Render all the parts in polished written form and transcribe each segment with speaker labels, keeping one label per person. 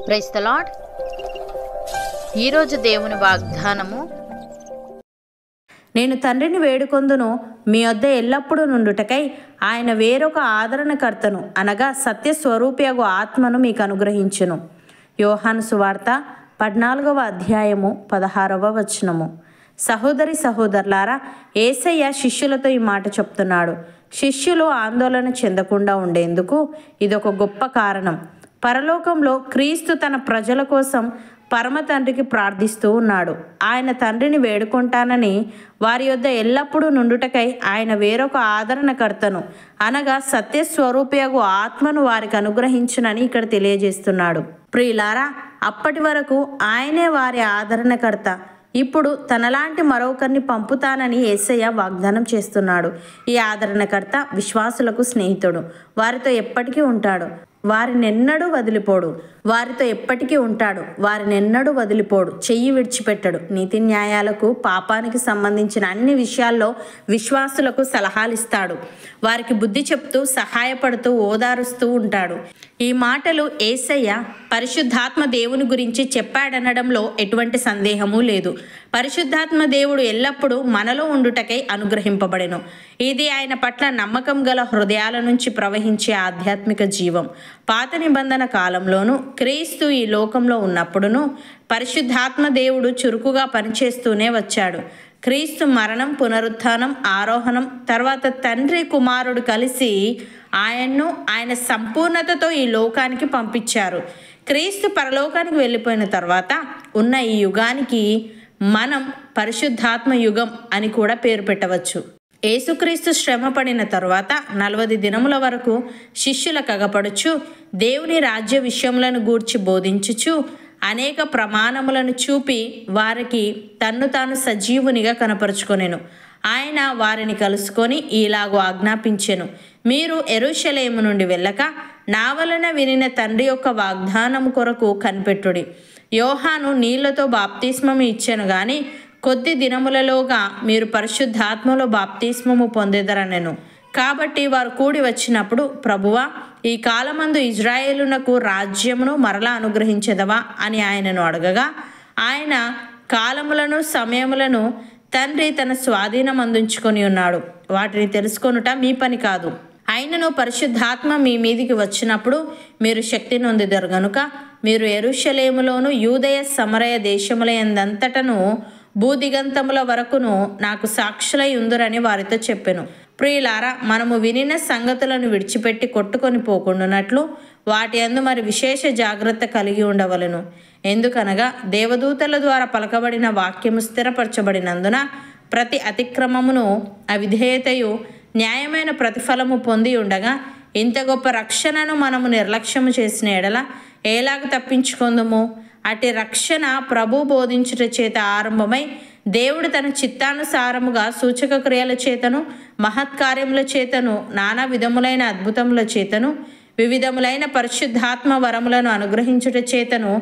Speaker 1: Praise the lord. ఈరోజు దేవుని వాగ్దానము,
Speaker 2: నేను తండ్రిని వేడుకొందును, మీ వద్ద ఎల్లప్పుడూ నుండుటకై ఆయన వేరొక ఆదరణకర్తను అనగా సత్యస్వరూపియగు ఆత్మను మీకు అనుగ్రహించును. యోహాను సువార్త 14వ అధ్యాయము 16వ వచనము. సహోదరి సహోదరులారా, యేసయ్య శిష్యులతో ఈ మాట చెప్తున్నాడు. శిష్యులు ఆందోళన చెందకుండా ఉండేందుకు ఇదొక గొప్ప కారణం. పరలోకంలో క్రీస్తు తన ప్రజల కోసం పరమ తండ్రికి ప్రార్థిస్తూ ఉన్నాడు. ఆయన తండ్రిని వేడుకుంటానని, వారి యొద్ద ఎల్లప్పుడూ నుండుటకై ఆయన వేరొక ఆదరణకర్తను అనగా సత్యస్వరూపియగు ఆత్మను వారికి అనుగ్రహించునని ఇక్కడ తెలియజేస్తున్నాడు. ప్రియులారా, అప్పటి వరకు ఆయనే వారి ఆదరణకర్త. ఇప్పుడు తనలాంటి మరొకరిని పంపుతానని యేసయ్య వాగ్దానం చేస్తున్నాడు. ఈ ఆదరణకర్త విశ్వాసులకు స్నేహితుడు. వారితో ఎప్పటికీ ఉంటాడు, వారినెన్నడూ వదిలిపోడు. వారితో ఎప్పటికీ ఉంటాడు, వారినెన్నడూ వదిలిపోడు. చెయ్యి విడిచిపెట్టడు. నీతి న్యాయాలకు, పాపానికి సంబంధించిన అన్ని విషయాల్లో విశ్వాసులకు సలహాలు ఇస్తాడు. వారికి బుద్ధి చెప్తూ, సహాయపడుతూ, ఓదారుస్తూ ఉంటాడు. ఈ మాటలు యేసయ్య పరిశుద్ధాత్మ దేవుని గురించి చెప్పాడనడంలో ఎటువంటి సందేహము లేదు. పరిశుద్ధాత్మ దేవుడు ఎల్లప్పుడూ మనలో ఉండుటకై అనుగ్రహింపబడెను. ఇది ఆయన పట్ల నమ్మకం గల హృదయాల నుంచి ప్రవహించే ఆధ్యాత్మిక జీవం. పాత నిబంధన కాలంలోనూ క్రీస్తు ఈ లోకంలో ఉన్నప్పుడును పరిశుద్ధాత్మ దేవుడు చురుకుగా పనిచేస్తూనే వచ్చాడు. క్రీస్తు మరణం, పునరుత్థానం, ఆరోహణం తర్వాత తండ్రి కుమారుడు కలిసి ఆయన్ను ఆయన సంపూర్ణతతో ఈ లోకానికి పంపించారు. క్రీస్తు పరలోకానికి వెళ్ళిపోయిన తర్వాత ఉన్న ఈ యుగానికి మనం పరిశుద్ధాత్మ యుగం అని కూడా పేరు పెట్టవచ్చు. యేసుక్రీస్తు శ్రమ పడిన తరువాత 40 దినముల వరకు శిష్యులకు అగపడుచు, దేవుని రాజ్య విషయములను గూర్చి బోధించుచు, అనేక ప్రమాణములను చూపి వారికి తన్ను తాను సజీవునిగా కనపరుచుకొనెను. ఆయన వారిని కలుసుకొని ఇలాగూ ఆజ్ఞాపించెను, మీరు యెరూషలేము నుండి వెళ్ళక నా వలన వినిన తండ్రి యొక్క వాగ్దానము కొరకు కనిపెట్టుడి. యోహాను నీళ్లతో బాప్తిస్మము ఇచ్చెను గాని కొద్ది దినములలోగా మీరు పరిశుద్ధాత్మలో బాప్తిస్మము పొందెదరనెను. కాబట్టి వారు కూడి వచ్చినప్పుడు, ప్రభువా, ఈ కాలమందు ఇజ్రాయేలునకు రాజ్యమును మరలా అనుగ్రహించెదవా అని ఆయనను అడగగా, ఆయన కాలములను సమయములను తండ్రి తన స్వాధీనం అందించుకొని ఉన్నాడు, వాటిని తెలుసుకొనుట మీ పని కాదు. ఆయనను పరిశుద్ధాత్మ మీ మీదికి వచ్చినప్పుడు మీరు శక్తి నొందెదరు గనుక మీరు యెరూషలేములోను యూదయ సమరయ దేశములందంతటను భూదిగంతముల వరకును నాకు సాక్షులై ఉందురని వారితో చెప్పెను. ప్రియులారా, మనము వినిన సంగతులను విడిచిపెట్టి కొట్టుకొని పోకుండానట్లు వాటి యందు మరి విశేష జాగ్రత్త కలిగి ఉండవలెను. ఎందుకనగా దేవదూతల ద్వారా పలకబడిన వాక్యము స్థిరపరచబడినందున ప్రతి అతిక్రమమును అవిధేయతయు న్యాయమైన ప్రతిఫలము పొంది ఉండగా, ఇంత గొప్ప రక్షణను మనము నిర్లక్ష్యము చేసిన ఎడల ఎలాగ తప్పించుకుందుము? అట్టి రక్షణ ప్రభు బోధించుట చేత ఆరంభమై దేవుడు తన చిత్తానుసారముగా సూచక క్రియల చేతను, మహత్కార్యముల చేతను, నానా విధములైన అద్భుతముల చేతను, వివిధములైన పరిశుద్ధాత్మ వరములను అనుగ్రహించుట చేతను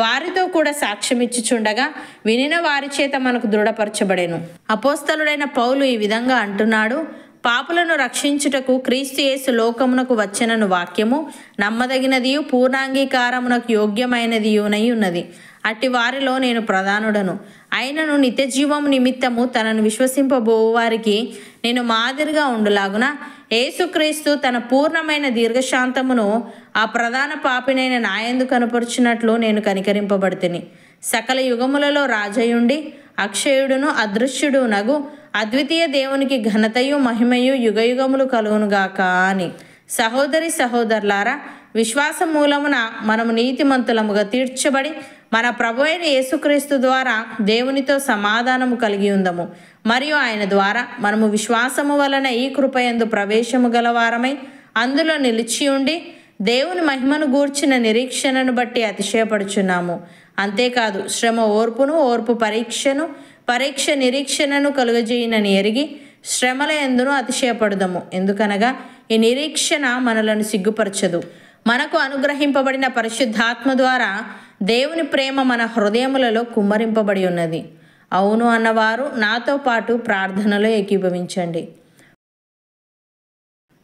Speaker 2: వారితో కూడా సాక్ష్యమిచ్చుచుండగా వినిన వారి చేత మనకు దృఢపరచబడెను. అపోస్తలుడైన పౌలు ఈ విధంగా అంటున్నాడు, పాపులను రక్షించుటకు క్రీస్తు యేసు లోకమునకు వచ్చెనను వాక్యము నమ్మదగినదియు పూర్ణాంగీకారమునకు యోగ్యమైనదియునై ఉన్నది. అట్టి వారిలో నేను ప్రధానుడను. అయినను నిత్య జీవము నిమిత్తము తనను విశ్వసింపబోవు వారికి నేను మాదిరిగా ఉండులాగున యేసుక్రీస్తు తన పూర్ణమైన దీర్ఘశాంతమును ఆ ప్రధాన పాపినైన నాయందు కనపరుచినట్లు నేను కనికరింపబడితిని. సకల యుగములలో రాజయుండి అక్షయుడును అదృశ్యుడు నగు అద్వితీయ దేవునికి ఘనతయు మహిమయు యుగయుగములు కలుగునుగాక అని. సహోదరి సహోదరులారా, విశ్వాస మూలమున మనము నీతిమంతులముగా తీర్చబడి మన ప్రభు అయిన యేసుక్రీస్తు ద్వారా దేవునితో సమాధానము కలిగి ఉందము. మరియు ఆయన ద్వారా మనము విశ్వాసము వలన ఈ కృపయందు ప్రవేశము గలవారమై అందులో నిలిచి ఉండి దేవుని మహిమను గూర్చిన నిరీక్షణను బట్టి అతిశయపడుచున్నాము. అంతేకాదు, శ్రమ ఓర్పును, ఓర్పు పరీక్షను, పరీక్ష నిరీక్షణను కలుగజేయనని ఎరిగి శ్రమల యందును అతిశయపడదము. ఎందుకనగా ఈ నిరీక్షణ మనలను సిగ్గుపరచదు. మనకు అనుగ్రహింపబడిన పరిశుద్ధాత్మ ద్వారా దేవుని ప్రేమ మన హృదయములలో కుమ్మరింపబడి ఉన్నది. అవును అన్నవారు నాతో పాటు ప్రార్థనలో ఏకీభవించండి.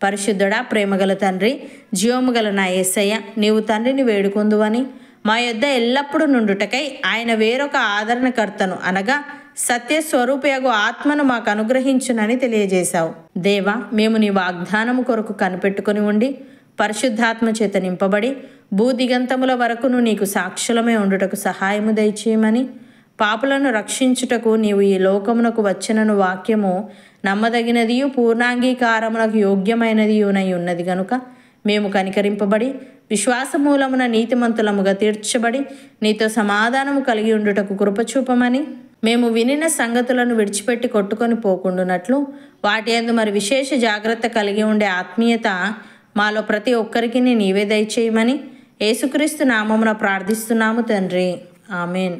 Speaker 2: పరిశుద్ధుడా, ప్రేమగల తండ్రి, జీవముగల నా యేసయ్య, నీవు తండ్రిని వేడుకొందువని మా యొద్ద ఎల్లప్పుడూ నుండుటకై ఆయన వేరొక ఆదరణకర్తను అనగా సత్యస్వరూపయగు ఆత్మను మాకు అనుగ్రహించునని తెలియజేశావు. దేవా, మేము నీ వాగ్దానము కొరకు కనిపెట్టుకుని ఉండి పరిశుద్ధాత్మ చేత నింపబడి భూదిగంతముల వరకును నీకు సాక్షులమే ఉండుటకు సహాయము దయచేయమని, పాపులను రక్షించుటకు నీవు ఈ లోకమునకు వచ్చినను వాక్యము నమ్మదగినదియు పూర్ణాంగీకారమునకు యోగ్యమైనదియునై ఉన్నది గనుక మేము కనికరింపబడి విశ్వాసమూలమున నీతిమంతులముగా తీర్చబడి నీతో సమాధానము కలిగి ఉండుటకు కృపచూపమని, మేము వినిన సంగతులను విడిచిపెట్టి కొట్టుకొని పోకుండునట్లు వాటి యందు మరి విశేష జాగ్రత్త కలిగి ఉండే ఆత్మీయత మాలో ప్రతి ఒక్కరికి నీవే దయచేయమని యేసుక్రీస్తు నామమున ప్రార్థిస్తున్నాము తండ్రి. ఆమెన్.